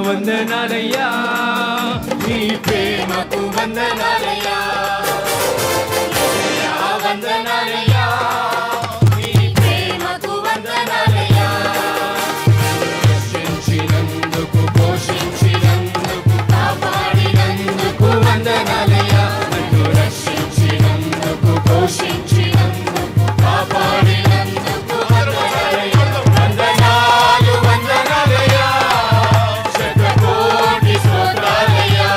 వందనాలయ్యా, నీ ప్రేమకు వందనాలయ్యా, యేసయ్యా వందనాలయ్యా, నీ ప్రేమకు వందనాలయ్యా. రక్షించినందుకు, పోషించినందుకు, కాపాడినందుకు వందనాలయ్యా. నన్ను రక్షించినందుకు, పోషించినందుకు, కాపాడినందుకు వందనాలయ్యా. వందనాలు వందనాలయ్యా, శతకోటి స్తోత్రాలయ్యా.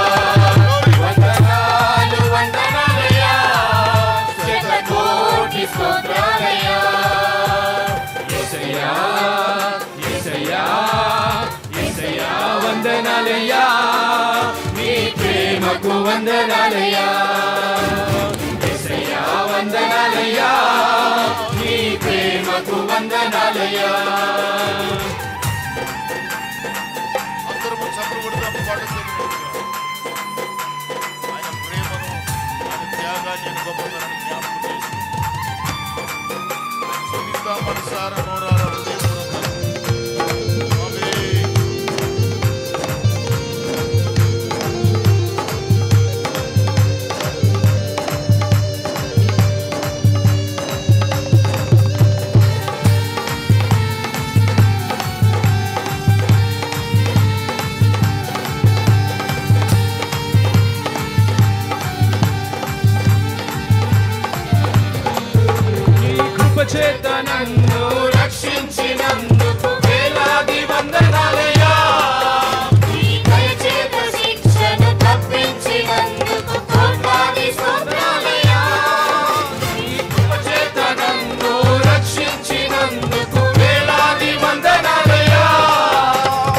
వందనాలు వందనాలయ్యా, శతకోటి స్తోత్రాలయ్యా. యేసయ్యా యేసయ్యా యేసయ్యా వందనాలయ్యా, నీ ప్రేమకు వందనాలయ్యా. యేసయ్యా వందనాలయ్యా, నీ ప్రేమకు వందనాలయ్యా. అందరము చప్పట్లు కొడదాం, పాటలు ఆయన ప్రేమను, ఆయన త్యాగాన్ని, గొప్పతనాన్ని జ్ఞాపకం చేసి స్తుతిద్దాం మనసారా నోరారా హృదయపూర్వకంగా. ఆమేన్. నీ కృప చేత నన్ను రక్షించినందుకు వేలాది వందనాలయ్యా. నీ దయ చేత శిక్షను తప్పించినందుకు కోట్లాది స్తోత్రాలయ్యా. నీ కృప చేత నన్ను రక్షించినందుకు వేలాది వందనాలయ్యా.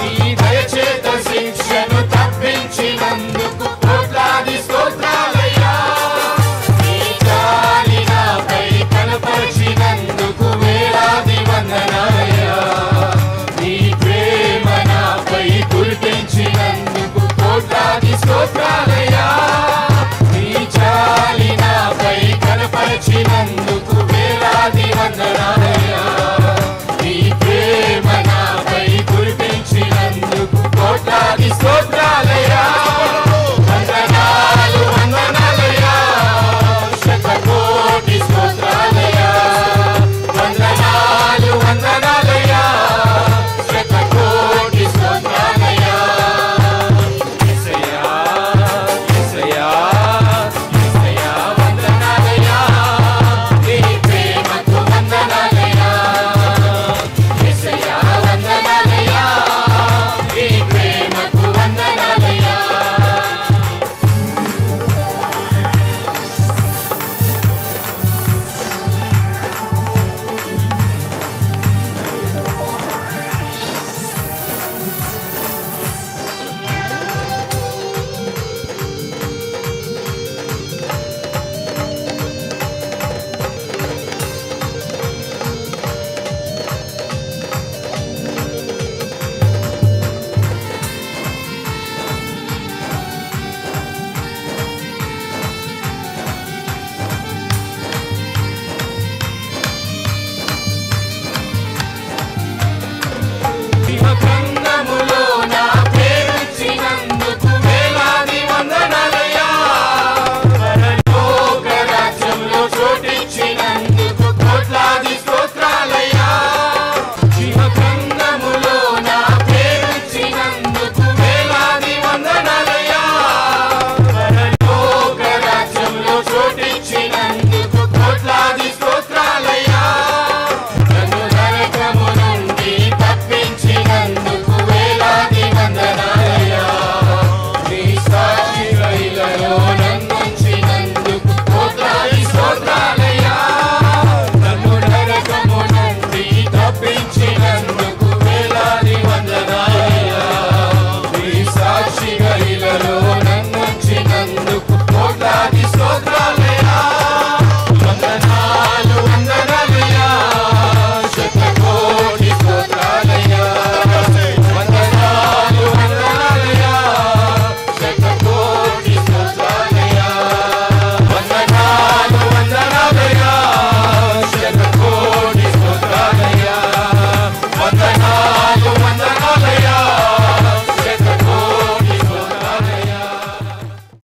నీ దయ చేత శిక్షను తప్పించినందుకు